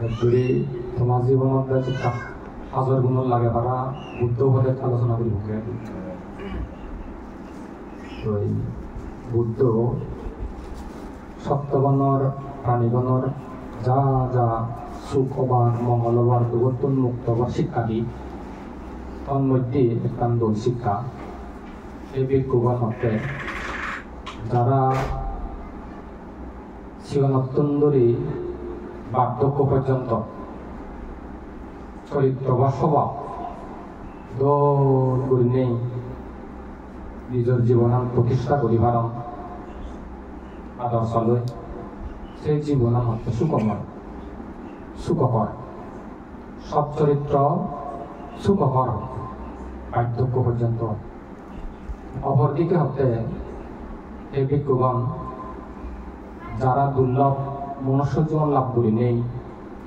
যদি তোমার জীবনত হাজার গুণ লাগে পারা বুদ্ধ পথে আলোচনা করি বুদ্ধ সপ্তগণর প্রাণীগণর যা যা সুখবান মঙ্গলবার দুর্বর্তন মুক্ত বা শিক্ষা দি তন্মধ্যে একটা দোল শিক্ষা এই ভিক্ষুগণ হতে যারা জীবনত্তন্দরী বার্ধক্য পর্যন্ত চরিত্র বা স্বভাব দৌড় করে নেই নিজের জীবন প্রতিষ্ঠা করি পারন আদর্শ লই সেই জীবন হতে সুখকর সব চরিত্র সুখকর বার্ধক্য পর্যন্ত। অপরদিকে হতে এই ভিক্ষুগণ যারা দুর্লভ মনুষ্য জীবন লাভ করি নেই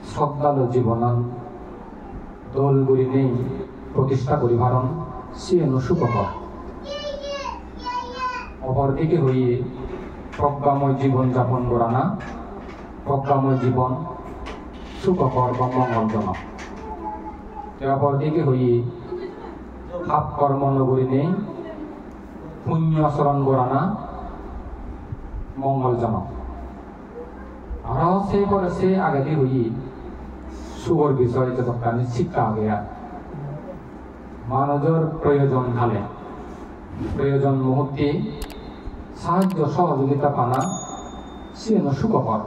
শ্রদ্ধালু জীবন দোল করি নেই প্রতিষ্ঠা করি ভারণ সে সুখকর। অপরদিকে হইয়ে প্রজ্ঞাময় জীবন যাপন করা না প্রজ্ঞাময় জীবন সুখকর বা মঙ্গলজনক। অপরদিকে হইয়ে পাপ কর্ম নগরী নেই পুণ্য আচরণ করা না মঙ্গলজনক। আরো সে করে সে আগে হইয়ে সুগর বিষয় যতখানি শিক্ষা আগে মানুষের প্রয়োজন ঢালে প্রয়োজন মুহূর্তে সাহায্য সহযোগিতা পানা সে সুখকর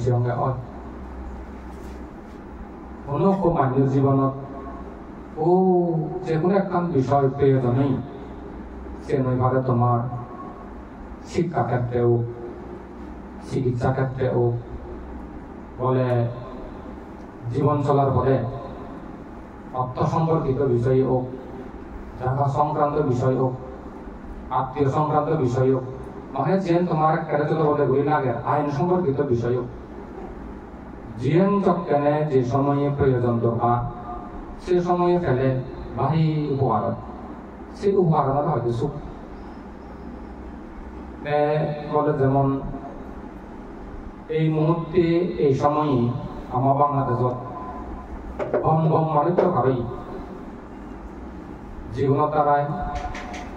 সঙ্গে অনেক মানুষ জীবনত ও যে কোনো একখান বিষয় প্রয়োজনেই সে নইভাবে তোমার শিক্ষা ক্ষেত্রেও চিকিৎসা ক্ষেত্রেও বলে জীবন চলার পথে অর্থ সম্পর্কিত বিষয় হোক টাকা সংক্রান্ত বিষয় হোক আত্মীয় সংক্রান্ত বিষয় হোক মানে যেন তোমার কেটে বলে বই লাগে আইন সম্পর্কিত বিষয় হোক জীবন চক্রেনে যে সময়ে প্রয়োজন দরকার সে সময়ে ফেলে বাহি উপহার সেই উপহার হয়তো সুখ বলে যেমন এই মুহূর্তে এই সময়ে আমার বাংলাদেশত গম গম মানে তো ভাবেই জীবন দ্বারায়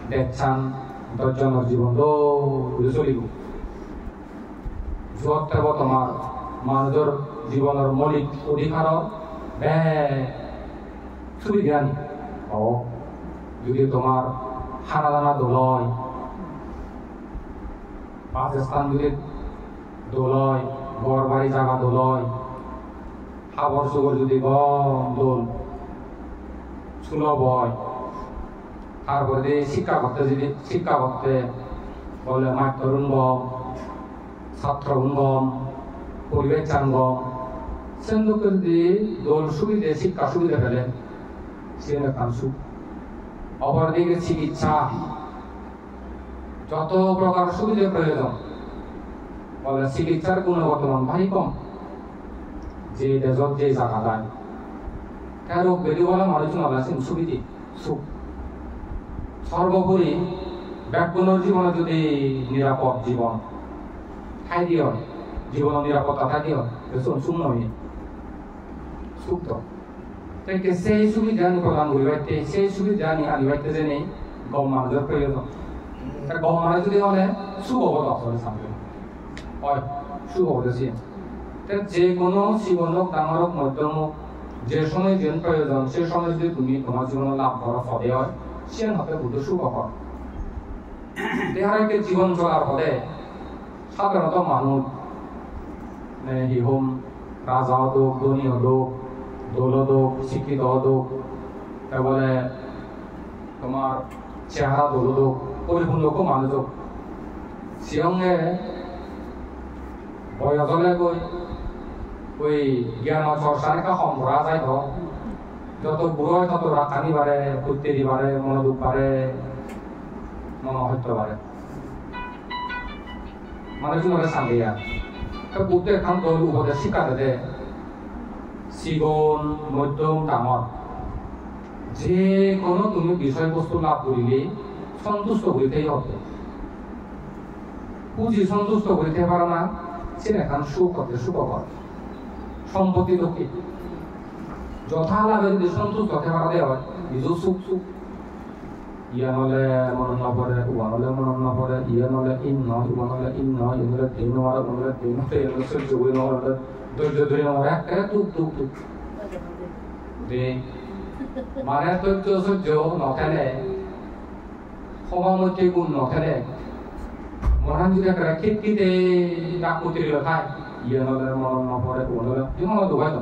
দেখছান দশজনের জীবন দৌড়ে চলিব যত তোমার মানুষের জীবনের মৌলিক অধিকার সুবিধা নি যদি তোমার খানা দানা দোলয় বাসস্থান যদি দোলয় ঘর বাড়ি জায়গা দোলয় খাবার সুগর যদি গম দোল সুলভ হয় তারপরে শিক্ষা করতে বলে মাতৃ গম ছাত্র গম পরিবেশ চান গম সেগুলোকে যদি দোল সুবিধে শিক্ষা সুবিধা ফেলে সে সুখ। অপরদিকে চিকিৎসা যত প্রকার সুবিধা প্রয়োজন বলে চিকিৎসার গুণগত মান ভারী কম যে দেশত যে জায়গা দেয় রোগ বেদি বলে মানুষ নলাসেন সুবিধে সুখ। সর্বোপরি ব্যাকগুণের জীবনে যদি নিরাপদ জীবন ঠাই দিয়ে জীবন নিরাপত্তা ঠাই দিয়ে শূন্য হয়ে সুখ তো সেই সুবিধা প্রদান করিবাইতে সেই সুবিধা আনিবাইতে যে নেই গম মানুষের প্রয়োজন গম মানে যদি হলে সুখ হবো আসলে সামনে হয় সুখ হতেছি যে কোনো জীবনক ডাঙরক মধ্যম যে সময় যেন প্রয়োজন সে সময় যদি তুমি তোমার জীবন লাভ করা ফলে হয় সে হাতে বুদ্ধ সুখকর। দেহারকে জীবন চলার ফলে সাধারণত মানুষ হিহম রাজা হোক ধনী হোক দৌলত হোক শিক্ষিত হোক বলে তোমার চেহারা দৌলত হোক পরিপূর্ণ হোক মানুষ হোক সঙ্গে বয়সলে গৈ ওই জ্ঞান চর্চার একটা সম্ভরা যায় হোক যত বুড়ো হয় তত রাখানি বাড়ে উত্তেরি বাড়ে মনোযোগ বাড়ে মনোহত্য বাড়ে মানুষ মনে সাঙ্গিয়া বুদ্ধ এখন দল উপদেশ শিক্ষা দে জীবন মধ্যম ডাঙর যে কোনো তুমি বিষয়বস্তু লাভ করিলে সন্তুষ্ট করিতেই হবে পুঁজি সন্তুষ্ট করিতে পারো না সে এখন সুখ হতে সুখকর সম্পত্তি তো কি যথালাভে যদি সন্তুষ্ট হতে পারা দেওয়া হয় নিজু সুখ সুখ ইয়া নলে মনন না পড়ে উয়া নলে মনন না পড়ে ইয়া নলে ইন নয় উয়া নলে ইন নয় ইয়া নলে তিন নয় উয়া নলে তিন নয় ইয়া নলে সহ্য করে নলে ধৈর্য ধরে নলে একটা টুক টুক টুক দে মানে ধৈর্য সহ্য নথেলে সময়মধ্যে গুণ নথেলে মহান যদি একটা খিটখিটে ডাক করতে খায় ইয়া নলে মনন না পড়ে উয়া নলে যেমন দুবাই তো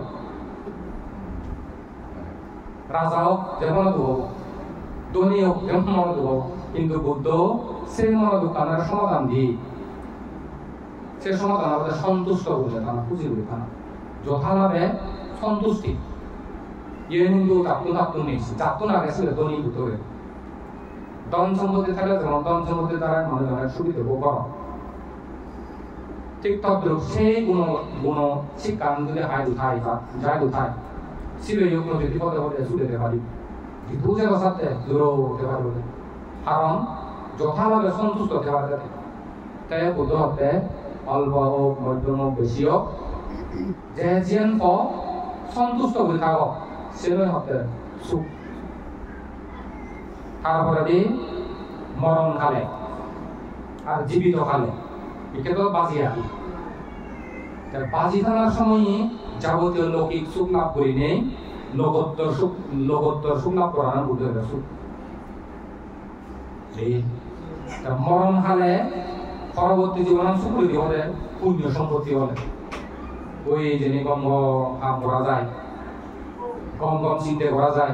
রাজা হোক যেমন দুব ধনী হোক যেমন মনে দুব কিন্তু বুদ্ধ সেই মনে দোকানের সমাধান দিয়ে সে সমাধান আমাদের সন্তুষ্ট বলে থানা খুশি বলে থানা যথালাভে সন্তুষ্টি ইয়ে কিন্তু তাপ্তু নিয়েছি চাপ্তু না গেছিল ধনী ভিতরে ধন সম্পত্তি থাকলে যেমন ধন সম্পত্তি দ্বারা মানুষজনের সুবিধা ভোগ করা ঠিক তদ্রুপ সেই গুণ শিক্ষা যদি হাই উঠাই বা যাই উঠাই শিবে যোগ যদি পদে পদে ছুটে পারি বুঝে বসাতে দূর হতে পারবে কারণ যথাভাবে সন্তুষ্ট হতে পারবে তাই বুদ্ধ হতে অল্প হোক মধ্যম হোক বেশি হোক যে যেন সন্তুষ্ট হয়ে থাকো সেটাই হতে সুখ তারপরে দি মরণ খালে আর জীবিত খালে একে তো বাজি আঁকি বাজি থাকার সময় যাবতীয় লৌকিক সুখ লাভ করি নেই লোকোত্তর সুখ লাভ করা না বুঝে সুখ মরণ কালে পরবর্তী জীবন সুকৃতি হলে পুণ্য সম্পত্তি হলে ওই যিনি গঙ্গ কাম করা যায় গম গম চিন্তা করা যায়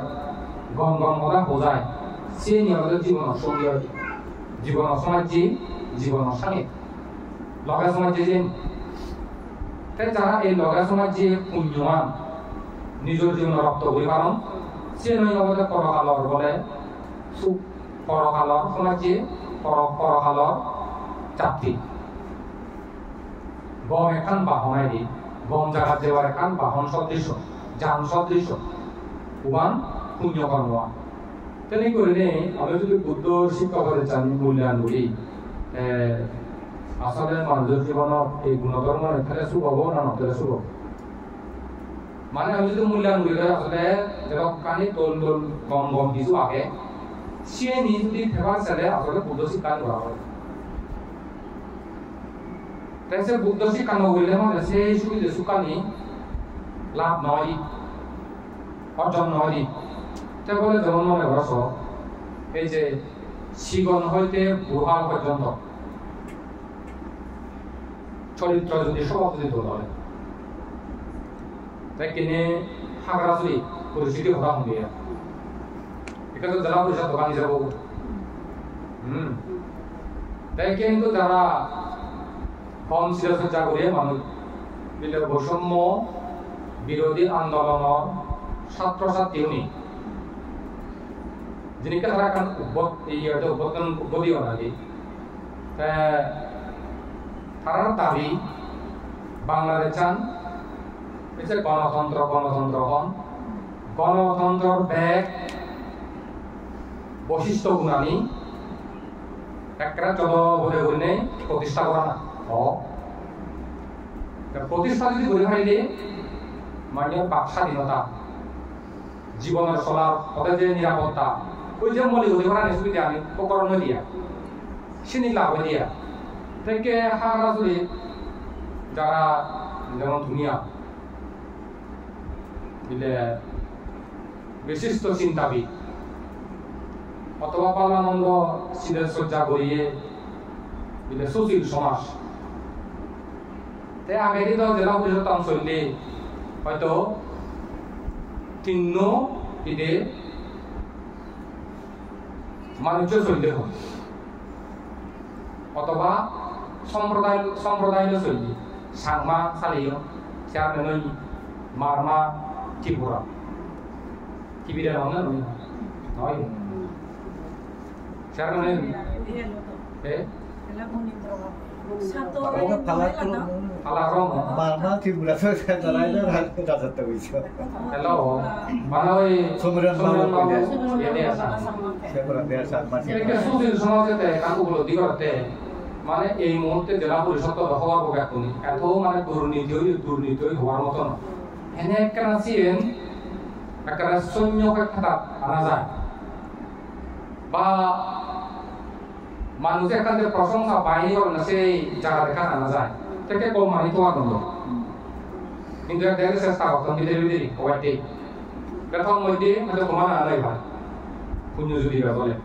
গম গম কথা বোঝায় সে নিয়ে আমাদের জীবন সঙ্গী জীবন সমাজী জীবন স্বামী লগা সমাজে যে তাই যারা এই লগা সমাজে পুণ্যমান নিজের জীবন রক্ত করি কারণ সে নয় আমাদের পরকালর বলে সুখ পরকালর সমাজে পরকালর চাপতি গম এখান বাহন দি গম জায়গা যাওয়ার এখান বাহন সদৃশ যান সদৃশ উমান পুণ্য কর্ম তেনে করে আমি যদি বুদ্ধ শিক্ষা করে চান মূল্যায়ন করি আসলে মানুষের জীবনত এই গুণধর্ম এখানে সুখ হবো না নথলে সুখ হবো মানে আমি যদি মূল্যায়ন করি আসলে যেরকম কানি তোল তোল গম গম কিছু আগে সে নিজ যদি ফেভার চলে আসলে বুদ্ধ শিক্ষা করা হয় তাই সে বুদ্ধ শিক্ষা নকরিলে মানে সেই সুবিধা সুখানি লাভ নয় অর্জন নয় তাই বলে যেমন মনে করছ এই যে শিগন হইতে বুড়াল পর্যন্ত চরিত্র যদি স্বভাব যদি তোলা হয় তাই কিনে হাগরাসুরি পরিস্থিতি হতা হন দিয়া এটা তো জেলা পরিষদ দোকানে যাব তাই কিন্তু যারা কম শিরসজ্জা করে মানুষ বিলের বৈষম্য বিরোধী আন্দোলনের ছাত্র ছাত্রী উনি যিনি তারা কারণ উদ্বোধন নাকি তার দাবি বাংলাদেশ চান গণতন্ত্র হন গণতন্ত্রের ব্যাগ বৈশিষ্ট্য গুণানি একটা চলো বলে বলে প্রতিষ্ঠা করা না প্রতিষ্ঠা যদি করে ফাইলে মানে বাক স্বাধীনতা জীবনের চলার পথে যে নিরাপত্তা ওই যে মৌলিক অধিকার সুবিধা আমি প্রকরণ দিয়া সিনি লাভ দিয়া থেকে হাগরাসুরি যারা যেমন দুনিয়া দিলে বিশিষ্ট চিন্তাবিদ অথবা পালানন্দ শীতের সজ্জা করিয়ে দিলে সুশীল সমাজ তাই আগে দিত জেলা পরিষদ অঞ্চলে হয়তো তিন্ন ইদে মানুষের চলতে হয় অথবা সম্প্রদায় চলবে সাংমা সালিও চেয়ারম্যান মারমা ত্রিপুরা টিভিটা নয় নয় চেয়ারম্যান মারমা ত্রিপুরা হ্যালো মানে ওই সুশীল সমাজেতে কাকুগুলো দিগতে মানে এই মুহূর্তে জেলা পরিষদ হওয়ার ব্যাপার এত মানে দুর্নীতি হওয়ার মতো না এনে একখানা আছেন একখানা সৈন্যকে খাতাত আনা যায় বা মানুষ এখান থেকে প্রশংসা পায়নি করে না সেই জায়গা দেখা আনা যায় থেকে কম মানি তো আনন্দ কিন্তু দেখে চেষ্টা করতাম বিদেরি বিদেরি ওয়াইটে প্রথম মধ্যে মানে কমান আনাই ভাই পুণ্য যদি বলে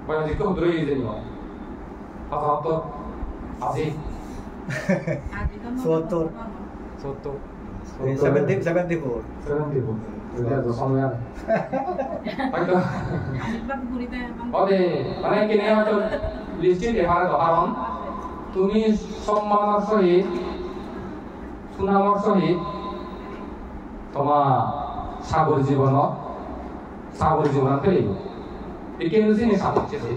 বলে যে কেউ দূরে যেতে নয় কথা আজি 70 74 এটা তো সময় আর হয়তো মানে কিনে হয়তো লিস্টে দেখার কারণ তুমি সম্মানের সহিত সুনামর সহিত তোমার সাগর জীবন ফেলিব একে জিনিস আছে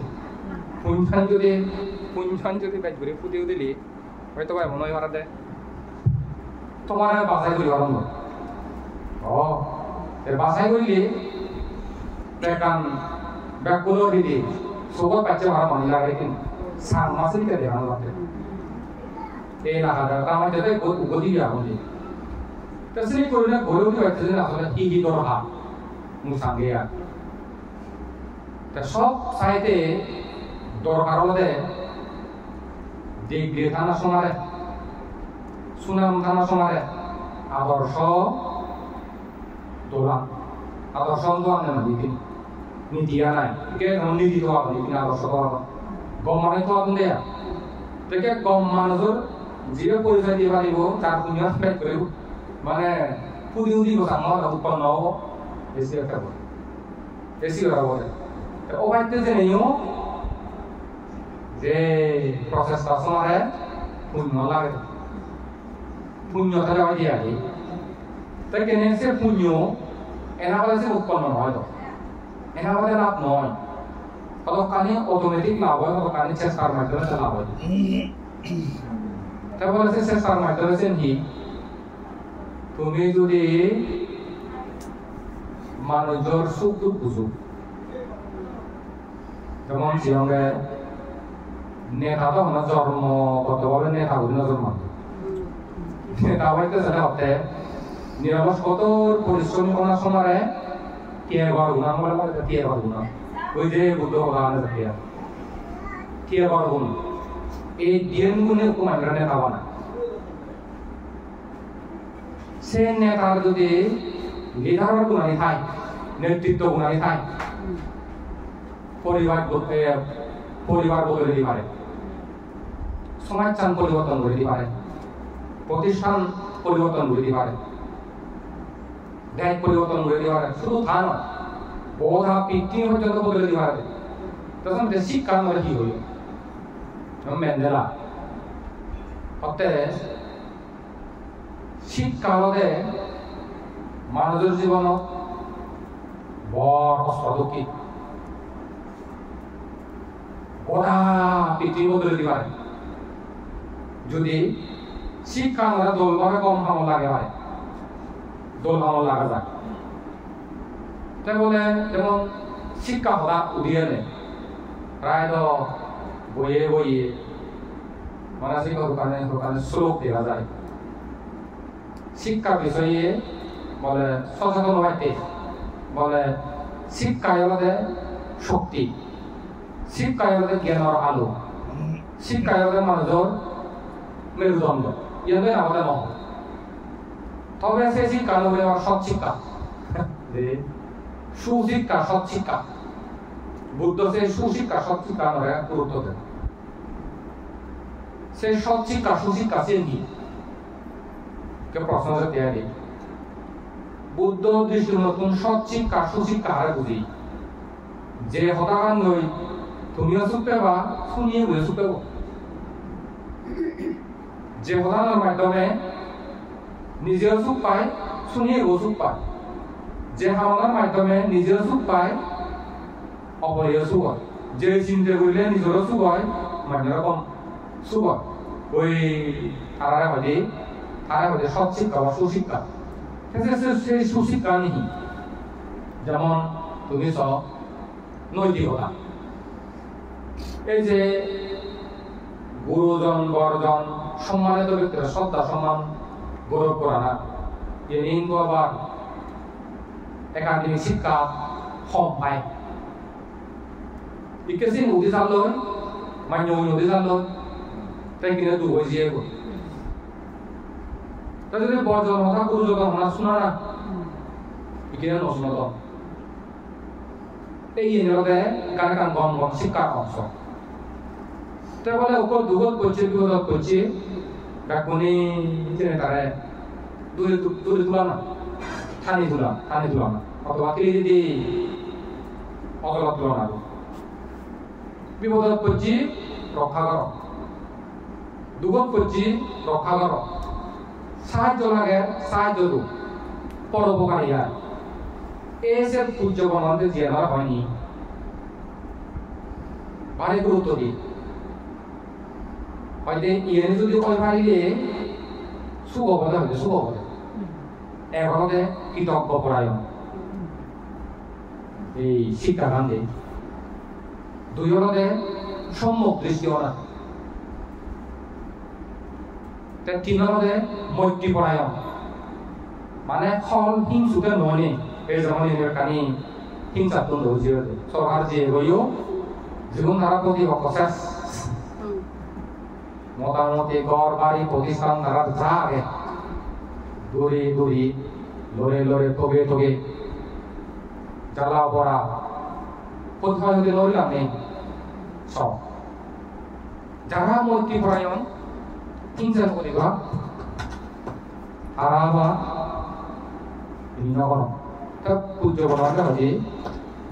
পুঞ্ছান যদি বাইক ঘুরে ফুটিও দিলি হয়তো ভাই মনে হয় দে তোমার বাছাই করি পারব বাছাই করলে দেখান ব্যাগগুলো দিদি চোখত পাচ্ছে ভাড়া মানি লাগে কিন্তু সাং মাসে দিকে দেখানো লাগে এই না আমার যাতে গতি দিয়া বলি তো সেই করলে ঘরে উঠে পাচ্ছে যে আসলে কি দরহা মুসাঙ্গে আর সব সাইতে দরকার হলে ডিগ্রি থানা সমারে সুনাম থানা সমারে আদর্শ দোলা আদর্শ দোলা না দিদি নীতি নাই কে নীতি তো আপনি কিনা আদর্শ দোলা গম মানে তো আপনি দেয়া দেখে গম মানুষের যে পরিচয় দিয়ে পারিব তার পুণ্য পেট করিব মানে পুদি উদি কথা মত উৎপন্ন হব বেশি একটা বলে বেশি কথা বলে ওবাইতে যে নেইও যে প্রসেসটা সমারে পুণ্য লাগে পুণ্য তাহলে হয় দিয়ে আগে তাই কেনে সে পুণ্য এনা বলে সে উৎপন্ন নয় তো এনা বলে লাভ নয় ততক্ষণে অটোমেটিক লাভ হয় ততক্ষণে চেষ্টার মাধ্যমে লাভ হয় তাই বলে সে চেষ্টার মাধ্যমে সে কি তুমি যদি মানুষের সুখ দুঃখ বুঝো যেমন সঙ্গে নেতা তো না জন্মগতভাবে নেতা বলে না জন্ম নেতা হইতে সেটা হতে নিরবস কত পরিশ্রমী করার সময় টিয়ার গুণান বলে টিয়ার গুণান ওই যে বুদ্ধ ভগবান টিয়ার গুণ এই ডিএন গুণে কুমার নেতা বানা সে নেতার যদি লিডারের গুণানি থাকে নেতৃত্ব গুণানি থাকে পরিবার বদলে দিতে পারে সমাজ চান পরিবর্তন করে দিতে পারে প্রতিষ্ঠান পরিবর্তন করে দিতে পারে দেশ পরিবর্তন করে দিতে পারে শুধু তা নয় বোধা পিতৃ পর্যন্ত বদলে দিতে পারে তখন শিক্ষা আমরা কি হইল মেন্ডেলা অতে শিক্ষা হলে মানুষের জীবন বড় অস্ত্রদুঃখী গোটা পৃথিবী বদলে দিতে পারে যদি শিক্ষা আমরা দোলভাবে কম ভালো লাগে হয় দোল ভালো লাগা যায় তাই বলে যেমন শিক্ষা হলা উদিয়ে নেই প্রায় তো বইয়ে মানে শিক্ষা দোকানে শ্লোক দেখা যায় শিক্ষা বিষয়ে বলে সচেতন হইতে বলে শিক্ষায় হলে শক্তি শিক্ষায় হলে জ্ঞানের আলো শিক্ষায় হলে মানুষের মেরুদণ্ড ইয়াদের আমাদের নহ তবে সে শিক্ষা হবে আমার সৎ শিক্ষা সুশিক্ষা সৎ শিক্ষা বুদ্ধ সে সুশিক্ষা সৎ শিক্ষা নয় গুরুত্ব দেন সে সৎ শিক্ষা সুশিক্ষা সে কি কে প্রশ্ন দেয় বুদ্ধ দৃষ্টি নতুন সৎ শিক্ষা সুশিক্ষা হারে বুঝি যে হতাকান নই তুমিও সুখ পেবা শুনিয়ে বুঝে সুখ পেব যে হতানোর মাধ্যমে নিজেও সুখ পায় শুনিয়ে সুখ পায় যে হাওয়ার মাধ্যমে নিজেও সুখ পায় অপরেও সুখ হয় যে চিন্তা করলে নিজেরও সুখ হয় মানে রকম সুখ হয় ওই তারা হলে সৎ শিক্ষা বা সুশিক্ষা সেই সুশিক্ষা নেই যেমন তুমি সব নৈতিকতা এই যে গুরুজন বড়জন সম্মানিত ব্যক্তিরা শ্রদ্ধা সম্মান গৌরব করা না Yening ko ba academic শিক্ষা কম পায় ইকেসিন উদি জানলো মাইনো উদি জানলো তাই কিনে দু হই যে গো তা যদি বড়জন কথা গুরুজন না শোনা না ইকিনে ন শোনা তো এই এনরদে গান গান গম গম শিক্ষা অংশ তাই বলে ওকো দুগত করছে বিগত করছে ব্যাকুনি ইতেনে তারে দূরে তুলা না থানি তুলা না অথবা কিলি দিদি অতলা তুলা না বিপদ করছি রক্ষা কর দুগত করছি রক্ষা কর সাহায্য লাগে সাহায্য দু পরোপকারী হয় এসে পূজ্য বনন্দে জিয়ার হয়নি ভারী গুরুত্ব দিই হয়তো ইয়ে যদি কয় পারিলে সুগবদে হইতে সুগবদে এগতে কৃতজ্ঞ পরায়ণ এই শিক্ষা গান্ধী দুই হলতে সম্মুখ দৃষ্টি অনা তিন হলতে মৈত্রী পরায়ণ মানে ফল হিংসুকে নয় এই যেমন কানি হিংসাত্মক হয়েছে সরকার যে এগোয়ও জীবন ধারা প্রতি অপশেষ মোটামুটি ঘর বাড়ি প্রতিষ্ঠান ধারা যা আগে দূরে দূরে লড়ে লড়ে তোগে তোগে জ্বালা পড়া কোথাও যদি লড়লাম নেই সব যারা মৈত্রী পরায়ণ হিংসা করিবা আরাবা বিনগণ তা পূজ্য বলা হচ্ছে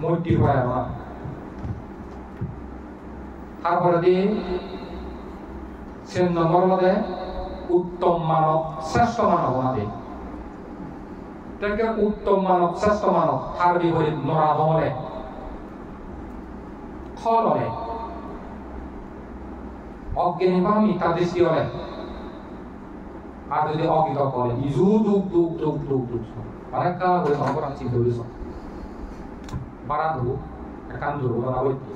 মৈত্রী পরায়ণ তারপরে দিয়ে সে নম্বর মধ্যে উত্তম মানব শ্রেষ্ঠ মানব ওনাদের উত্তম মানব শ্রেষ্ঠ মানব তার বিপরীত নরাধ হলে খল হলে অজ্ঞানী বা মিথ্যা দৃষ্টি হলে আর যদি অকৃতজ্ঞ হলে ইজু দুঃখ দুঃখ দুঃখ দুঃখ দুঃখ অনেক কাজ করে নম্বর আমি চিন্তা করেছ বারা দুঃখ একান দুর্ঘটনা বইতে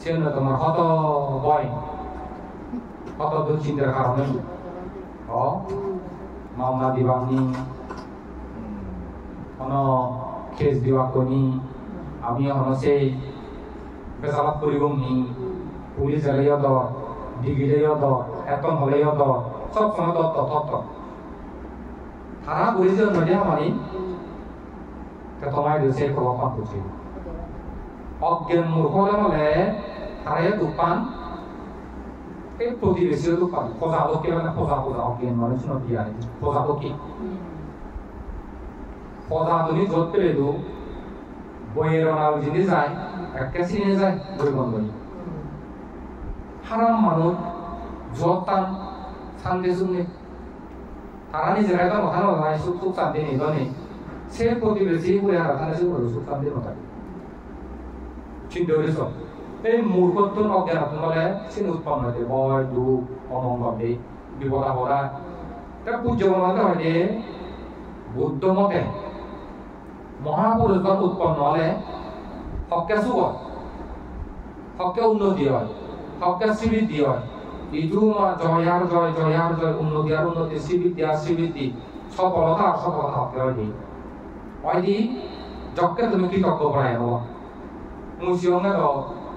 সে তোমার হত ভয় কত দুশ্চিন্তার কারণে মামলা দিবানি কোন কেস দিবা কনি আমি হনো সেই বেসালাত করিব নি পুলিশ এলেও দ ডিগিলেও দ এতন হলেও দ সব সময় দত্ত তত্ত্ব তারা বুঝে নদী মানে তোমায় দেশে প্রভাব করছে অজ্ঞান মূর্খ হলে তারা দোকান এই প্রতিবেশীর দোকান প্রজাপতি মানে প্রজাপতি অজ্ঞান মানে নদী আর প্রজাপতি প্রজাপতি যত পেলে দু বইয়ের নাম যদি যায় একটা চিনে যায় বই বন্ধ হারাম মানুষ যত টান শান্তি শুনে তারা নিজেরা তো কথা নয় সুখ সুখ শান্তি নেই নেই সে প্রতিবেশী বই আর তাহলে সে সুখ শান্তি নয় চিন্তা করেছ এই মূর্খত্ব অজ্ঞান বলে সে উৎপন্ন হয়েছে ভয় দুঃখ অমঙ্গল বিপদ আপদা তা পূজ্য বলতে হয় যে বুদ্ধ মতে মহাপুরুষগণ উৎপন্ন হলে হকে সুখ হয় হকে উন্নতি হয় হকে শ্রীবৃদ্ধি হয় ইজু জয়ার জয় জয়ার জয় উন্নতি আর উন্নতি শ্রীবৃদ্ধি আর শ্রীবৃদ্ধি সফলতা আর সফলতা হকে হয় দি হয় দি যকে তুমি কৃতজ্ঞ করাই হব মুসিয়ঙ্গে তো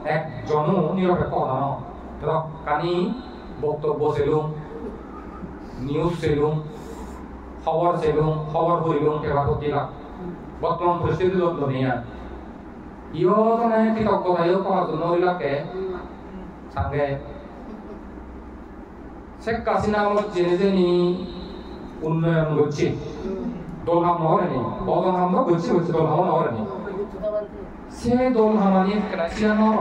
এক জন নিরপেক্ষ কথা ন কানি বক্তব্য সেলুম নিউজ সেলুম খবর পড়িলুম পেপার পত্রিকা বর্তমান পরিস্থিতি লক্ষণীয় ইও মানে কৃতজ্ঞ ভাইও করার জন্য ওইলাকে সঙ্গে শেখ হাসিনা জেনে জেনে উন্নয়ন করছে দোলহাম নহরেনি বদনাম করছে হচ্ছে দোলহাম নহরেনি সে দোলহামানি ক্রাইসিয়া নর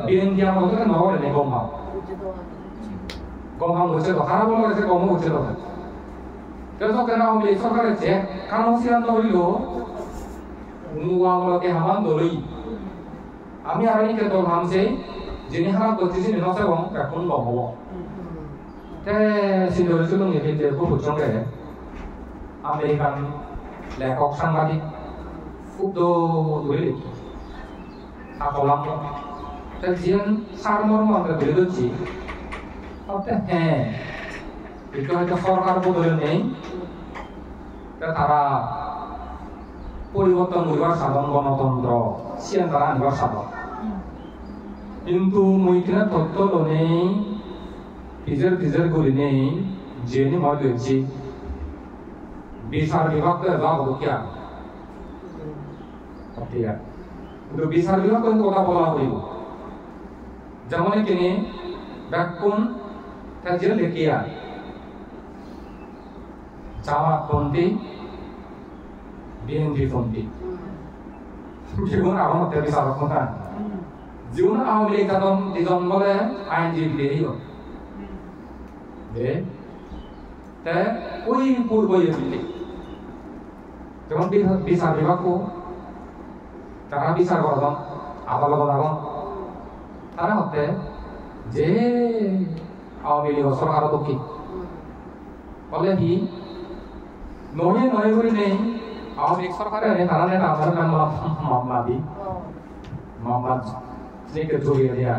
বিএনডিয়া মধ্যে নহরেনি গমহাম হচ্ছে তো হারা বলা গেছে গম হচ্ছে তো 그래서 그냥 우리 서가를 제 가능성은 놀이로 무광으로게 하만 놀이 আমি আরানিকে তো ভামছে যিনি হারা করতেছি নসে বং এখন লবো তে সিন্দুর সুলুং এতে খুব সঙ্গে আমেরিকান লেখক সাংবাদিক খুব তো ধরে লিখি আকলাম তে জিন সারমর্ম আমরা ধরে দিচ্ছি হ্যাঁ এটা হয়তো সরকার বদলে নেই তারা পরিবর্তন করিবার সাধন গণতন্ত্র সিয়ান তারা আনবার সাধন কিন্তু মই কিনা তত্ত্ব নেই ফিজের করি নেই জেনে মই লইছি বিচার বিভাগ যাওয়া হতো কি আর ঠিক আছে কিন্তু বিচার বিভাগ কিন্তু কথা বলা হইব যেমন কিনে ব্যাকুন তার জেল দেখিয়া জামাতপন্থী বিএনপি পন্থী জীবন আমার বিচারক না জীবন আওয়ামী লীগ দুজন বলে আইনজীবী দিয়েই ওই পূর্ব যেমন বিচার বিভাগ তারা বিচার করবেন আদালত আগুন তারা হতে যে আওয়ামী লীগ সরকার দক্ষী বলে কি নয় নয় করে নেই আওয়ামী লীগ সরকারের তারা নেতা আমাদের মামলা দি মামলা থেকে জড়িয়ে দেয়া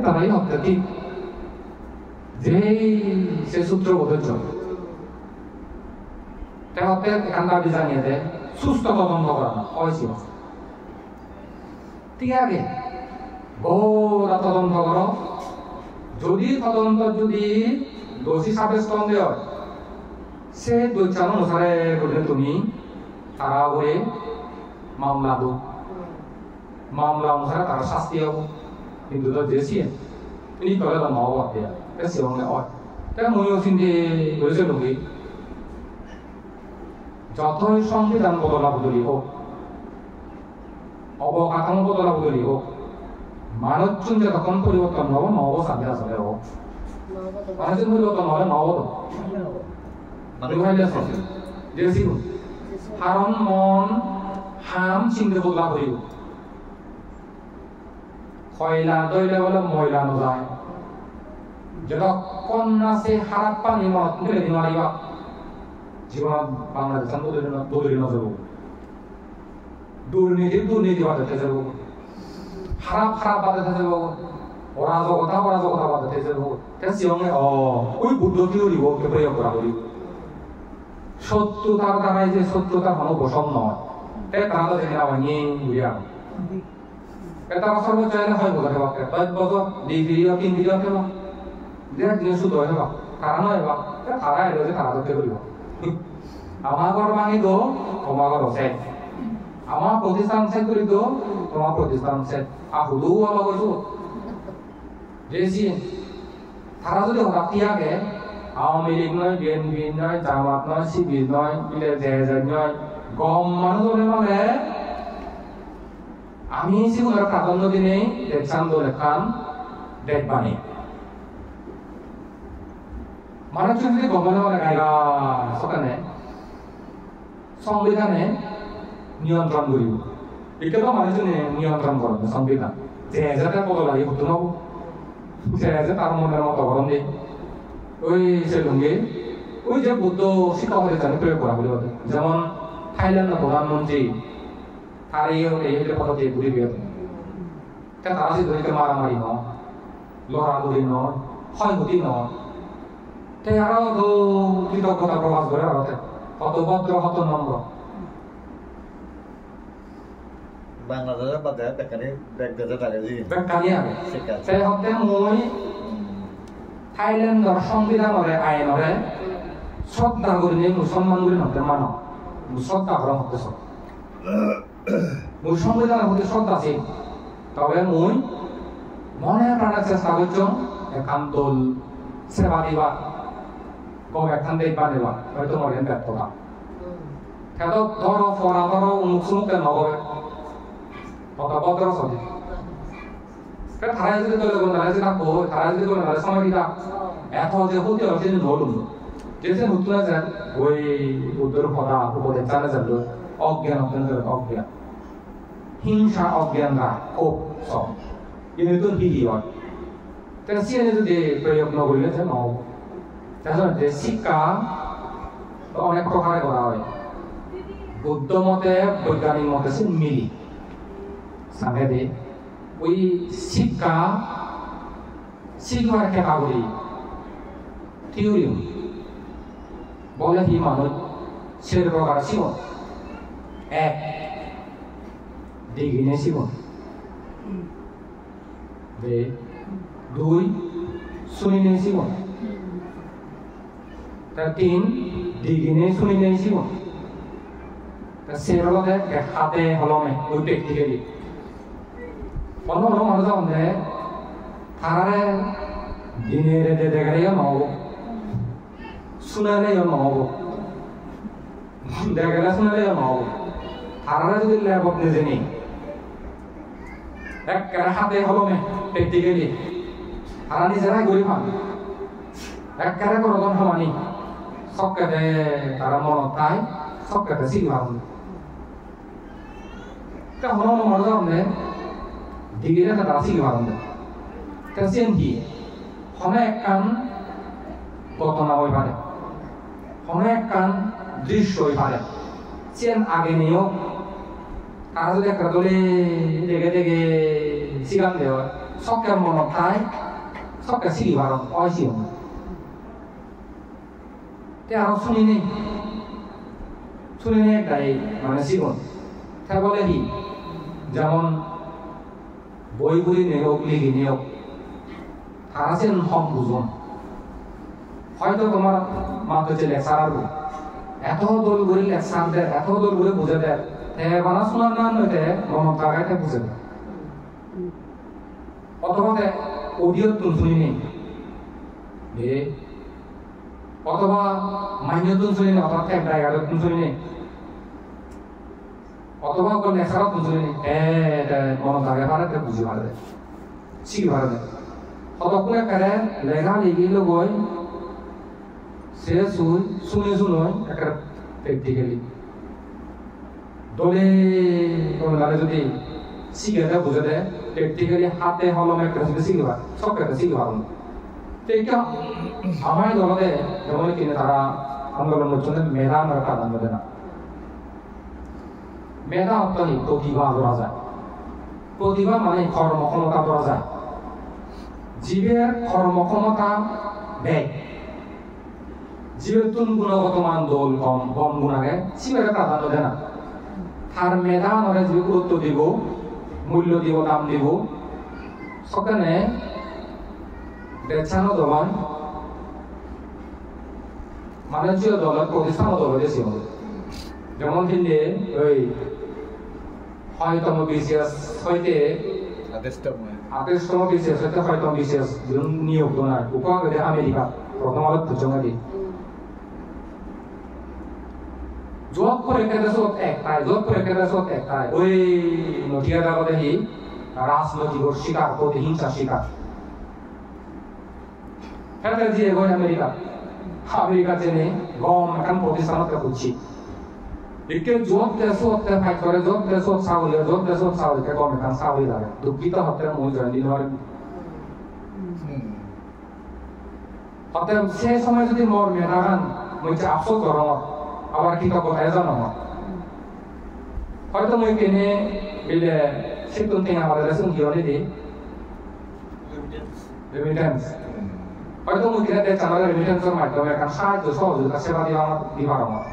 তারাই হতে কি যে সে সূত্র বদলছ হতে কান্দা জানিয়ে দেয় সুস্থ তদন্ত করানো হয়েছিল ঠিক আছে গোড়া তদন্ত করো যদি তদন্ত যদি দোষী সাব্যস্ত হয় সে দৈত্যান অনুসারে করলে তুমি তারা করে মামলা দো মামলা অনুসারে তারা শাস্তি হবো কিন্তু তো দেশি ini kalau ada mau apa ya, kasi orang lewat. Tapi mau yang sini boleh lagi. Jatuh সংবিধান বদলা বদলি হোক, অবকাঠামো বদলা বদলি হোক, মানুষজন যখন পরিবর্তন হবে নব সাধ্য আসলে হোক। মানুষজন পরিবর্তন হলে নব তো। দেশি হারণ মন হাম চিন্তা বদলা হইব। কয়লা দইলে বলে ময়লা নজায় যেটা কন্যা সে হারাপ্পা নিমত মিলে দিমারিবা জীবন বাংলাদেশ বদলি নজর দুর্নীতি বাজাতে যাব খারাপ বাজাতে যাব অরাজকতা বাজাতে যাব তেসিয়ঙে ওই বুদ্ধ থিওরি ওকে প্রয়োগ করা করি সত্যতার দ্বারাই যে সত্যতা কোনো বসন নয় তারা তো জেনে আবাঙে বুঝিয়া এটা সর্বোচ্চ হয় বোঝা হেবা কয়েক বছর দুই ভিডিও তিন ভিডিও হেবা দেখ জিনিস শুধু হেবা কারণ হেবা তারা এলো যে তারা ধরতে করিব আমার ঘর ভাঙি দো তোমার ঘর সেট আমার প্রতিষ্ঠান সেট করি দো তোমার প্রতিষ্ঠান সেট আহুদু হলো কইছো যেসি তারা যদি হঠাৎ তিয়াগে আওয়ামী লীগ নয় বিএনপি নয় জামাত নয় শিবির নয় মিলে জেজের নয় গম মানুষ মানে আমি জীবনের প্রাধান্য দিনে দেখছান লেখান দেখবানি মানুষজন যদি গমনে মানে গাইবা সেখানে সংবিধানে নিয়ন্ত্রণ করিব এটা তো মানুষজন নিয়ন্ত্রণ করবে সংবিধান যে যাতে বদলাই হতো নব যে তার মনের মতো গরম নেই ওই সে লুঙ্গি ওই যে বুদ্ধ শিক্ষা হতে জানি প্রয়োগ করা বলে যেমন থাইল্যান্ডের প্রধানমন্ত্রী তার এই পদ্ধতি ঘুরে বের তারা যে ধরিতে মারামারি নয় লড়ালড়ি নয় ক্ষয়ক্ষতি নয় তাই আরো তো কৃতজ্ঞতা প্রকাশ করে আরো কত ভদ্র কত নম্র বাংলাদেশের বাদে বেকারি আগে সেই হতে মই থাইল্যান্ডের সংবিধানরে আইনরে শ্রদ্ধা করি নিয়ে মুসলমান করি হতে মানব শ্রদ্ধা করা হতে সব মই সংবিধানের প্রতি শ্রদ্ধাশীল তবে মই মনে প্রাণের চেষ্টা করছ একান্ত সেবা দিবা কম একখান দেখবা নেবা হয়তো মনে ব্যর্থতা খেত ধরো ফরা ধরো উমুক সুমুক নগবে কত ভদ্র সদি তারা যদি দলে কোন তারা যদি থাকবো তারা যদি কোন তারা সময় দিতা এত যে হতে হচ্ছে নলুম যেসে নতুন আছেন ওই উত্তর কথা উপদেশ জানা যাবে অজ্ঞান অজ্ঞান হিংসা অজ্ঞান না ক্ষোভ সব কিন্তু হিহি হয় তাহলে সিএনএ যদি প্রয়োগ ন করলে যে নব তাহলে শিক্ষা অনেক প্রকারে করা হয় বুদ্ধ মতে বৈজ্ঞানিক মতে সে মিলি সাংঘাতে ওই শিক্ষার ক্যাটাগরি থিওরি বলে কি মানুষ ছেলে প্রকার জীবন এক দিগিনে জীবন দুই শুনিনে জীবন তিন দিগিনে শুনিনে জীবন সেগুলোতে হাতে হলমে ওই প্র্যাকটিক্যালি অন্য অন্য মানুষ আছে তারা দিনের দেখালেও নহব শুনালেও নহব দেখালে শুনালেও নহব তারা যদি ল্যাবত নিজে নেই একেবারে হাতে হলমে প্র্যাকটিক্যালি তারা নিজেরাই গড়ি পান একেবারে করতন সমানি সবকেতে তারা মনত তাই সবকেতে শিখি পান তা হলো মানুষ আছে দিগিরে তারা শিখি পান তা সেন কি অনেক কান ঘটনা হয়ে পারে অনেক কান দৃশ্য হয়ে পারে চেন আগে নিয়েও তারা যদি একটা দলে দেখে দেখে শিখান দেওয়া সবকে মনত তাই সবকে শিখি পারন অশিও তে আরো শুনি নেই একটাই মানে জীবন তা বলে কি যেমন বইগুলি নেওক লিখি নেওক তারা যেন হক বুঝুন হয়তো তোমার মাত্র যে লেকচার আসবো এত দল করে লেকচার দেয় এত দল করে বুঝে দেয় বানা শোনার না নইতে মনত লাগাইতে বুঝে দেয় অথবা অডিও তুমি শুনি নেই অথবা মাইনে তুমি শুনি নেই অথবা ট্যাগ ডাইগারে তুমি শুনি নেই অথবা কোন লেকচারও তুমি শুনি নেই মনত লাগাই পারে বুঝি পারে দেয় শিখি পারে দেয় অতক্ষণ একেবারে লেখা লিখিল গই সে শুনে একটা প্র্যাকটিক্যালি দলে তোমার যদি শিখে দেয় বুঝে দেয় প্র্যাকটিক্যালি হাতে হলমে একটা যদি শিখবা সব একটা শিখবা তো এটা আমার দলতে যেমন কিনে তারা আন্দোলন করছেন মেধা আমরা প্রাধান্য দেয় না মেধা অর্থই প্রতিভা ধরা যায় প্রতিভা মানে কর্মক্ষমতা ধরা যায় জীবের কর্মক্ষমতা দেয় জীবের তুন গুণগত মান দোল কম গুণাগে জীবের প্রাধান্য দেয় না তার মেধা নরে যে গুরুত্ব দিব মূল্য দিব দাম দিব সেখানে বেচানো দলন মানুষীয় দলের প্রতিষ্ঠান দল হয়েছে যেমন কিন্তু ওই হয়তম বিশেষ হইতে 28তম বিশেষ হইতে হয়তম বিশেষ নিয়োগ নাই উপহারে আমেরিকা প্রথম আলো প্রচঙ্গাদি জব পরীক্ষা দেশত একটাই ওই নথিয়া দাগতে হি রাজনৈতিক শিকার প্রতিহিংসা শিকার হেতে দিয়ে গই আমেরিকা জেনে গম এখন প্রতিষ্ঠানত খুঁজছি একে জব দেশত ফাইট করে জব দেশত চাউলিকে গম এখন চাউলি লাগে দুঃখিত হতে মই জয়েন দিন হতে সে সময় যদি মোর মেধাগান মই আফসোস করম আবার কৃতজ্ঞতা জানো হয়তো মই কিনে বিলে সিদ্ধান্ত আমাদের লেসন কি হলে দিই রেমিটেন্স হয়তো মই কিনে চালালে রেমিটেন্সের মাধ্যমে এখন সাহায্য সহযোগিতা সেবা দিবার আমার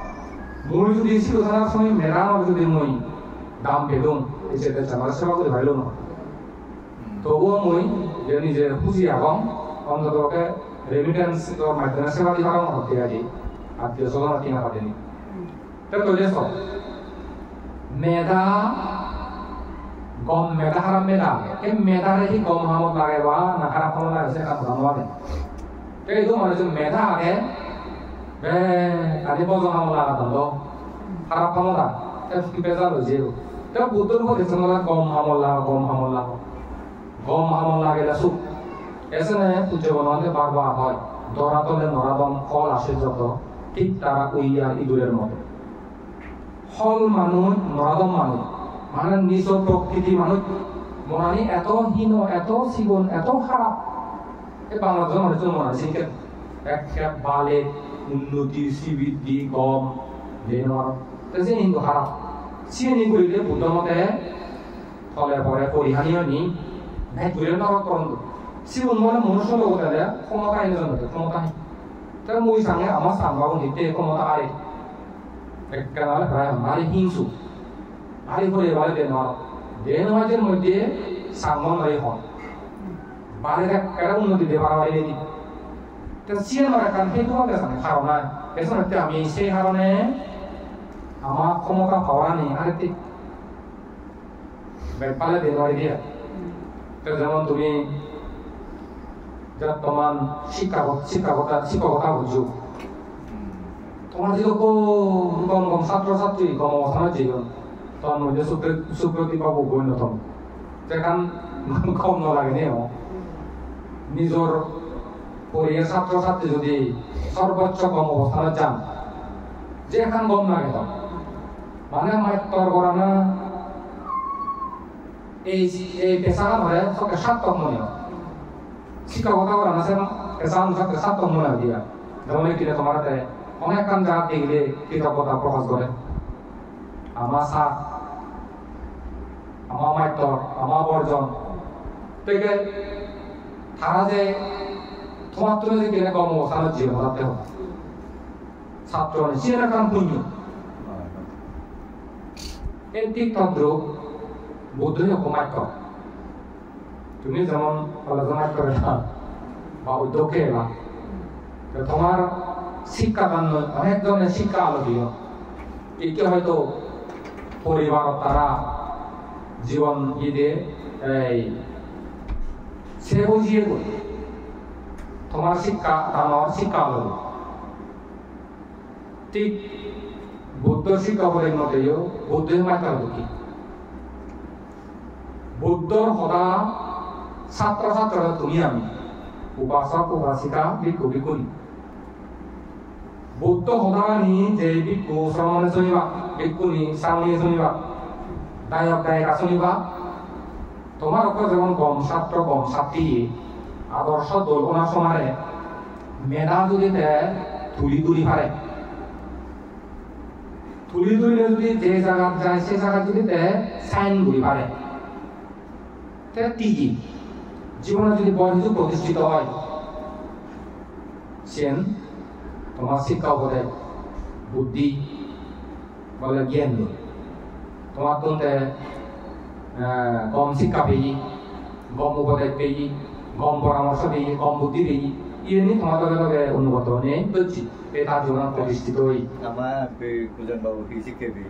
মই যদি শিক্ষার সময় মেধার যদি মই দাম পেলুম সেটা চালালে সেবা করে ভাইল না তবুও মই যে নিজে খুঁজি আগাম অন্ততকে রেমিটেন্সের মাধ্যমে সেবা দিবার আমার হতে আছি আত্মীয় স্বজন কিনা পাতেনি তো দেখো মেধা গম মেধা হারাম মেধা এই মেধারে কি গম হামত লাগে বা না খারাপ হামত লাগে সেটা জানোয়ারে তো এই তো মানুষ মেধা আগে আদি বজ হামত লাগা দন্ড খারাপ হামত লাগে বেজাল হয়েছে তো বুদ্ধর উপর দেখছেন গম হামত লাগে সুখ এসে পূজ্য বনতে বারবার হয় দরাতলে নরাদম ফল আসে যত ঠিক তারা উইয়ার ইঁদুরের মতো ফল মানুষ নরাদম মানুষ মানে নিজ প্রকৃতি মানুষ মনানি এত হীন এত জীবন এত খারাপ এই বাংলাদেশের মানুষের মনে শিখে এক বালে উন্নতি শ্রীবৃদ্ধি গম যে হিন্দু খারাপ চিনি করিলে বুদ্ধ মতে তলে পরে পরিহানিও নি ভাই ঘুরে নরক করন্দ সিবন মনে মনুষ্য লোক তাহলে ক্ষমতা আইনের জন্য ক্ষমতা আইন তাহলে মই সামনে আমার সামবাবু নিতে ক্ষমতা আরে একটা প্রায় মারি হিংসু আরে করে বলে দেন দেন মাঝের মধ্যে সামন হয়ে হন বাড়ির একটা উন্নতি দেবার বাইরে দিই তা সিএন মারা কান সেই তোমাকে সামনে কারণ এসব আমি সেই কারণে আমার ক্ষমতা পাওয়া নেই আরে ঠিক পালে দেন বাড়ি দিয়ে যেমন তুমি তোমার শিক্ষকতা বুঝো তোমার যেরকম কম কম ছাত্রছাত্রী কম অবস্থানের জীবন তোমার মধ্যে সুপ্রতি পাবো অন্যতম যেখান কম নালাগে নে নিজের পরিবার ছাত্রছাত্রী যদি সর্বোচ্চ কম অবস্থানে যান যেখান কম লাগে তো মানে মাত্তর করা না এই পেশাটা ধরে সবকে সার্থক মনে হয় শিক্ষকতা করা না সে পেশা অনুসারে সার্থক মনে হয় দিয়া যেমন কিনে তোমার অনেক কাম জায়গা দেখলে কৃতজ্ঞতা প্রকাশ করে আমার সাথ আমার মাত্তর আমার বর্জন থেকে তারা যে তোমার তুমি যে কিনে কম অবস্থানের জীবন যাতে হবে ছাত্র সেটা কাম পুণ্য এই তীর্থদ্র বুদ্ধই অপমাত্য তুমি যেমন আলোচনা করে না বা উদ্যোগে এলা তোমার শিক্ষাদান অনেক ধরনের শিক্ষা আলো দিল একে হয়তো পরিবার তারা জীবন ঈদে এই সে বুঝিয়ে তোমার শিক্ষা দানোর শিক্ষা আলো ঠিক বুদ্ধ শিক্ষা বলে মতেও বুদ্ধের মাত্রা দুঃখী বুদ্ধর সদা ছাত্র ছাত্ররা তুমি আমি উপাসক উপাসিকা ভিক্ষু ভিক্ষুনি বুদ্ধ সদানি যে ভিক্ষু শ্রমণে শুনিবা ভিক্ষুনি শ্রামণে শুনিবা দায়ক দায়িকা শুনিবা তোমার ওপর যেমন কম ছাত্র কম ছাত্রী আদর্শ দোলনা সমানে মেধা যদি তুলি তুলি পারে তুলি তুলিলে যদি যে জায়গা যায় সে জায়গা যদি সাইন ঘুরি পারে টিকি জীবনে যদি বড় কিছু প্রতিষ্ঠিত হয় সেন তোমার শিক্ষা বলে বুদ্ধি বলে জ্ঞান তোমার তুমতে কম শিক্ষা পেয়ে কম উপদেশ পেয়ে কম পরামর্শ পেয়ে কম বুদ্ধি পেয়ে ইয়ে নিয়ে তোমার লগে লগে অনুগত নিয়ে করছি তার জীবন প্রতিষ্ঠিত হই আমার পূজন বাবু কি শিক্ষা পেয়ে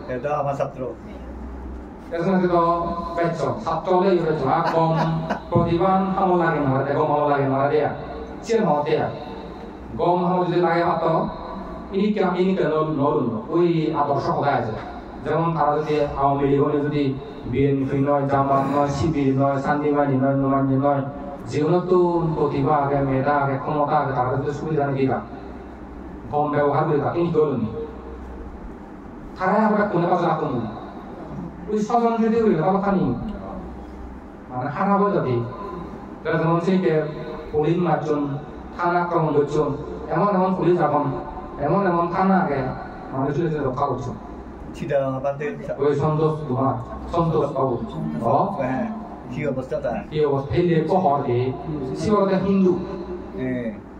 এটা আমার ছাত্র এজন্য তো বেচ্চ ছাত্র হলে বেচ্চ কম প্রতিবান হামল লাগে না গম হামল লাগে না দেয়া চেন হতেয়া গম হামল যদি লাগে হাত ইনি কেন নরুন ওই আদর্শ সদায় আছে যেমন তারা যদি আওয়ামী লীগ যদি বিএনপি নয় জামাত নয় শিবির নয় শান্তিবাহিনী নয় নোমানি নয় যেগুলো তো প্রতিভা আগে মেধা আগে ক্ষমতা আগে তারা যদি সুবিধা নাকি গম ব্যবহার করে ইনি করুন তারাই আমরা কোনে পাশে রাখুন ওই স্বজন যদি হইলে তাহলে খানি মানে খারাপ হয়ে যাবে যেমন সেই পুলিশ মারজন থানা আক্রমণ করছেন এমন এমন পুলিশ এখন এমন এমন থানা আগে মানুষ রক্ষা করছেন ওই সন্তোষ কুমার সন্তোষ বাবু কি অবস্থাটা কি অবস্থা এই যে কহর দিয়ে শিবরতে হিন্দু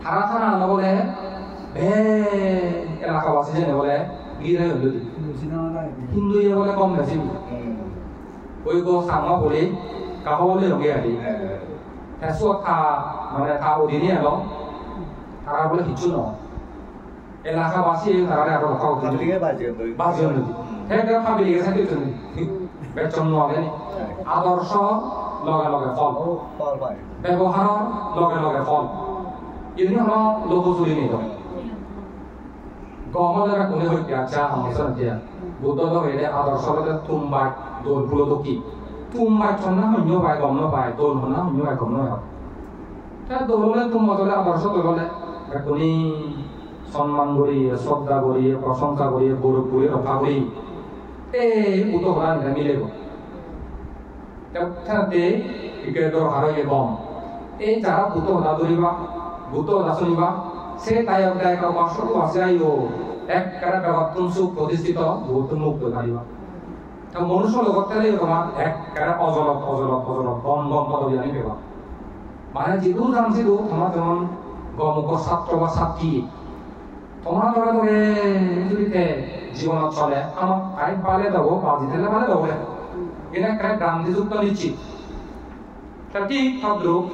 থানা থানা না বলে এলাকাবাসী জেনে বলে গিয়ে হিন্দু ইয়ে বলে কম বেশি ওই গো সামা বলে কাহ বলে রঙে আদি সুখ থা মানে থা অধীনে এলো তারা বলে কিছু নয় এলাকাবাসী তারা আরো রক্ষা করতে বাজিও নদী হ্যাঁ ফাবিলি গেছে কিছু বেতন নয় আদর্শ লগে লগে ফল ব্যবহার লগে লগে ফল এমনি হলো লোক চুরি নিত গমলের কোনে হইতে আচ্ছা আমার সাথে বুদ্ধ হইলে আদর্শ তুমবাই দোল ফুলো তো কি তুমবাই চন্না হইন্য পায় গম পায় দোল হনা হইন্য পায় গম নয় তা দোললে তুম মতলে আদর্শ দোললে কোনি সম্মান করি শ্রদ্ধা করি প্রশংসা করি গৌরব করি রক্ষা করি এই বুদ্ধ হলা নিতে মিলেব তাতে ইকেদর হারয়ে গম এই যারা বুদ্ধ হলা ধরিবা বুদ্ধ হলা শুনিবা সে দায়ক দায়িকা বাসক আছে আইও একেবাৰে বেগতুন সুখ প্ৰতিষ্ঠিত বহুতো মুক্ত পাৰিব মনুষ্যৰ লগত তোমাক একেবাৰে অজলত গম পদবী আমি পেবা মানে যিটো জানিছিলো তোমাৰ যেমন গমুখৰ ছাত্ৰ বা ছাত্ৰী তোমার ধরে ধরে যদি জীবনত চলে আমার আইন পালে দেবো বাজি দিলে পালে দেবো এটা একটা গান্ধীযুক্ত নিশ্চিত ঠিক তদ্রুপ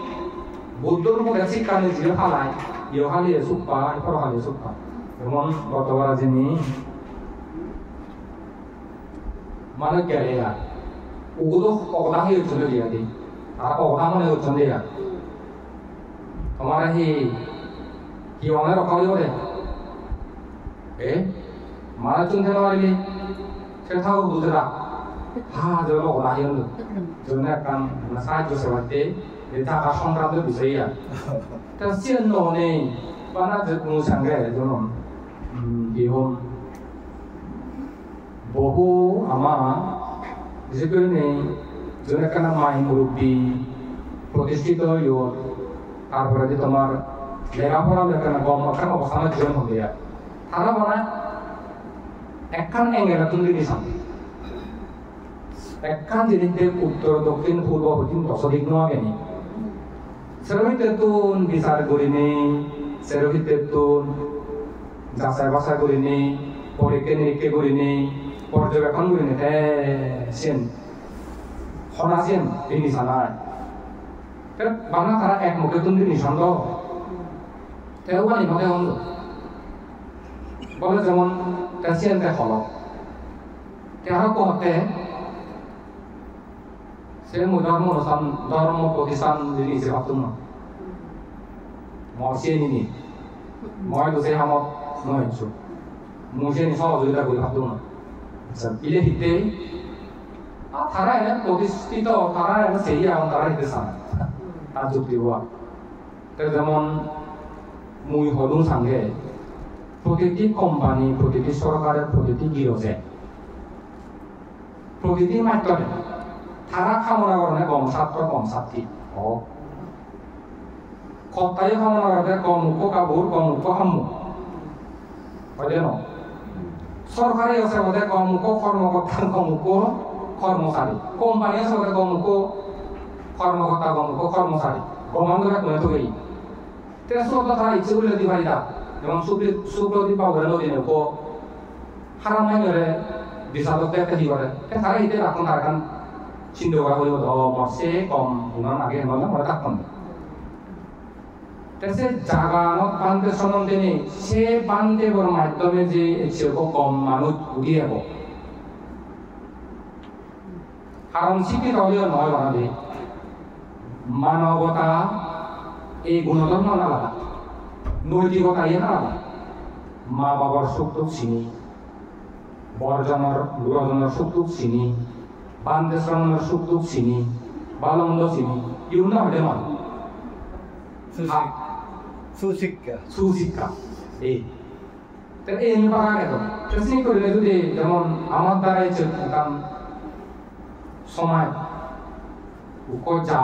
বুদ্ধর উপরে শিক্ষা নিয়েছিল ফালায় ইয়ে হালিয়ে সুপ্পা এরপর হালিয়ে সুপ্পা যেমন গতবার যিনি মানে গেলে আর ওগুলো অগদা হয়ে চলে দিয়ে দিই আর অগদা মনে হচ্ছে দিয়া তোমার কি অনেক রকম হয়ে mana cuntai lagi ni, saya tahu betul tak? Jauh lo lahir tu, jauhnya kan nasihat tu seperti kita kasong kan tu bisa ya. Tapi siapa ni, mana jauh sanggai jauh, ihom, bohu ama, jauh ni, jauhnya kan main murubi, protestito yo, arwah di tomar, lega pora mereka nak gom makan apa sama jauh ho gaya. Karena mana? Ekkan enggak tuh di sana. Ekkan jadi dek utara doktin purba hutin tosodik noa gini. Serohit itu bisa gurini, serohit itu jasa bahasa gurini, poriken rike gurini, porjobekan gurini sen. Honasen ini sana. Terus bangga karena ek mungkin tuh di sana. Tahu kan ini mana orang? বলে যেমন প্যাসিয়েন্টে হল তেহার কহতে সে ধর্ম প্রতিষ্ঠান জিনিস ভাবতো না মরসিয়ে নিনি মই দোষে হামত নহইছো মুসে নি সহযোগিতা করে ভাবতো না ইলে হিতে তারা এনে প্রতিষ্ঠিত তারা এনে সেই এখন তারা হিতে চান তার যুক্তি হওয়া যেমন মুই হলুম সাঙ্গে প্রতিটি কোম্পানি প্রতিটি সরকারের প্রতিটি গিরজে প্রতিটি মাধ্যমে তারা কামনা করে কম ছাত্র কম ছাত্রী কর্তাই কামনা করে কম মুখ কাপড় কম মুখ হাম্মু হয় ন সরকারি আছে বোধে কম মুখ কর্মকর্তার কম মুখ কর্মচারী কোম্পানি আছে বোধে কম মুখ কর্মকর্তা কম মুখ কর্মচারী গমানদের এক নয় তো এই তেসর তারা ইচ্ছে করলে দিবাইদা যেমন সুপ্রদীপ বাবুরা নদী নেবো হারামাই মেরে বিশালক একটা দি করে তারা ইতে রাখুন তার কান চিন্তা করা হইব মরছে কম উনার আগে হেমালে মনে থাকতাম সে জাগানত বান্ধে সম্বন্ধে নেই সে বান্ধেবর মাধ্যমে যে সেরকম কম মানুষ উঠিয়ে যাব কারণ শিক্ষিত হলেও নয় বানাবে মানবতা এই গুণধর্ম আলাদা নৈতিকতা ইয়ে না মা বাবার সুখ দুঃখ চিনি বড়জনের বুড়জনের সুখ দুঃখ চিনি বান্ধে শ্রমণের সুখ দুঃখ চিনি ভালো মন্দ চিনি ইউ না হলে মান সুশিক্ষা এই এই পাকা গেল চেষ্টা করলে যদি যেমন আমার দ্বারাই সময় যা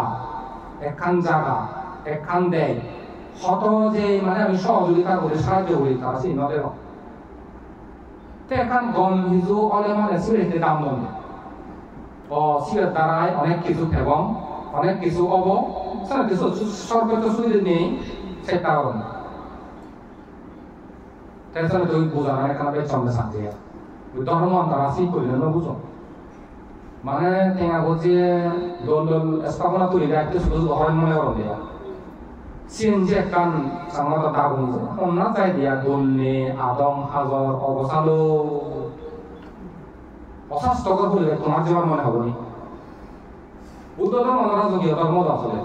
একখান জায়গা একখান দেয় হত যে মানে আমি সহযোগিতা করি সাহায্য করি তারা চিহ্নদের এখন গম হিজু অলে মানে সিলেটে দাম বন্ধ সিলেট দ্বারাই অনেক কিছু এবং অনেক কিছু অব সেটা কিছু সর্বোচ্চ সুবিধা নেই সেটা কারণ তাছাড়া তুই বোঝানো এখানে চন্দ্র শান্তি ধর্ম তারা ঠিক করি না বুঝো মানে টেঙা বলছে দল দল স্থাপনা তৈরি দেয় শুধু হয় মনে করো দেয়া CNG kan sama tetapi onna saya dia donne adong hazor obosalo osas tokor bole তোমার জীবন মনে হবে নি বুদ্ধ ধর্ম রাজকীয় ধর্ম আসলে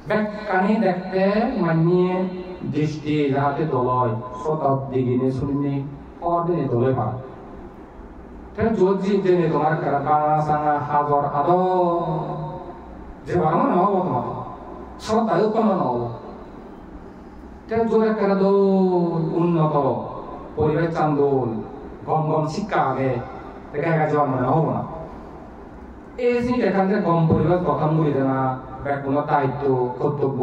বেকানি দেখতে মানিয়ে দৃষ্টি যাতে দলয় শতাব দিগিনে শুনিনি অদিনে দলয় পা তাই যদি জেনে তোমার কারা বাংলা সাঙ্গা হাজর আদো যে বাংলা না হবো তোমার সরকার উৎপন্ন নহব জোরে কেন উন্নত পরিবেশ চান্দোল গম গম শিক্ষা আগে দেখা যাওয়া মানে নহব না এই জিনিস এখান থেকে গম পরিবেশ গঠন করি না কোনো দায়িত্ব কর্তব্য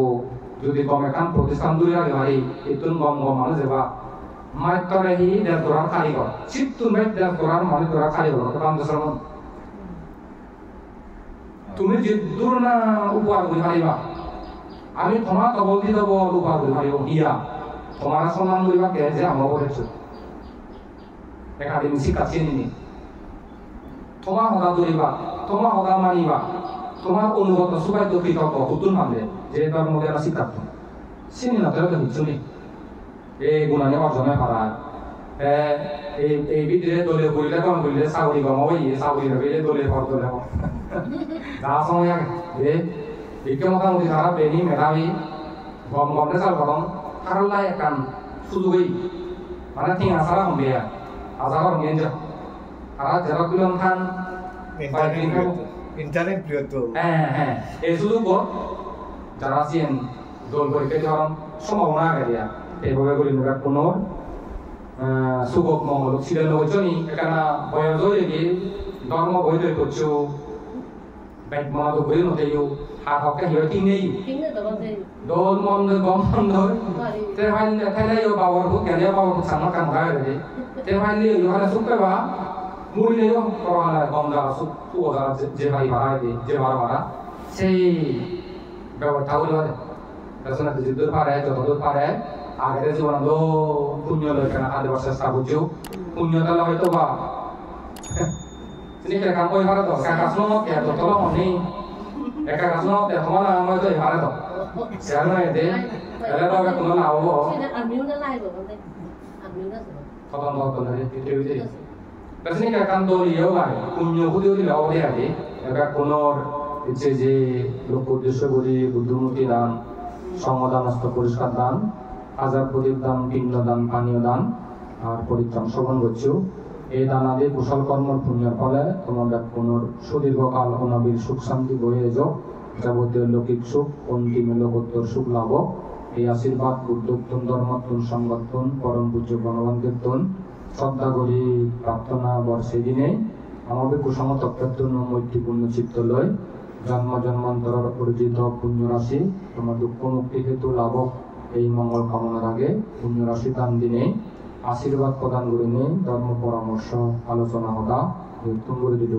যদি গম এখান প্রতিষ্ঠান দূরে রাখে ভাই এতুন গম গম মানুষ যাবা মাইতরে হি দেশ দোরার কারিগর চিত্তু মেট দেশ দোরার মানে দোরার কারিগর কাম দশরমন তুমি যে দূর না উপহার করি পারিবা আমি তোমার ডবল দি ডবল উপহার করি পারিব ইয়া তোমার সমান করিবা কে যে আমার বলেছো একাডেমি শিক্ষা চিনি তোমার হদা দরিবা তোমার হদা মানিবা তোমার অনুগত সুবাই তো কৃতজ্ঞ হুতুন মানে যে তার মধ্যে একটা শিক্ষার্থ চিনি না তো হিচ্ছুনি এই গুণানি অর্জনে পারা এই ভিতরে দলে বললে কম বললে চাকরি কমাবো ইয়ে চাকরি হবে দলে ভর দলে যা সময় একে মোটামুটি তারা বেনি মেধাবী গম গমনে চাল গরম খারাল্লাই একান সুযোগই মানে ঠিক আসারা কম বেয়া আজাবার মেন যা তারা যেরকম বিলন খান ইন্টারনেট প্রিয় তো হ্যাঁ এই সুযোগ যারা আছেন দল পরীক্ষা ধরন সম্ভাবনা আগে দিয়া এইভাবে করি নোকা কোনো সুগক মঙ্গল ছিলেন ওজনই এখানে বয়স হয়ে ধর্ম বৈধ করছো বাইক মনা তো করি নতেও হাত হকে হিও ঠিক নেই দল মন গম মন তে ভাই তাইলে ইও বাবার ভুক গেলে বাবার ভুক সামনা কাম গায় রে তে ভাই লিও ইহালে সুপে বা মুড়ি লিও করোনা গম দ্বারা সুও দ্বারা যে ভাই বাড়ায় দে যে বাড়া সেই ব্যবস্থা হলো তাছাড়া যদি পারে যতদূর পারে আগের জীবন তো পুণ্য লইখানা আদি বছর সাবুজু পুণ্যটা হয়তো বা ini kayak kamu ibarat tuh, kayak kasno kayak tuh tolong nih, kayak kasno kayak kemana kamu itu ibarat tuh, siapa nih deh, ada tuh kayak kuno lawo, tonton aja, itu, terus ini kayak kantor dia kan, punya video di lawo dia deh, kayak kuno itu je, loku desa budi budumuti dan সমাধান হস্ত পরিষ্কার দান হাজার প্রদীপ দান পিণ্ড দান পানীয় দান আর পরিত্রাণ শ্রবণ করছো এই দান আদি কুশল কর্মর পুণ্যের ফলে তোমাদের পুনর সুদীর্ঘকাল অনাবিল সুখ শান্তি বয়ে যাও যাবতীয় লৌকিক সুখ অন্তিম লোকোত্তর সুখ লাভ এই আশীর্বাদ বুদ্ধোত্তম ধর্মোত্তম সংগঠন পরম পূজ্য গণবান কীর্তন শ্রদ্ধা করি প্রার্থনা বর্ষে দিনে আমাদের কুসম তত্ত্বপূর্ণ মৈত্রীপূর্ণ চিত্ত লয় জন্ম জন্মান্তর অর্জিত পুণ্য রাশি তোমার দুঃখ মুক্তি হেতু লাভ এই মঙ্গল কামনার আগে পুণ্য রাশি দান দিনে আশীর্বাদ প্রদান করে নিয়ে ধর্ম পরামর্শ আলোচনা হতা কীর্তন করে দিল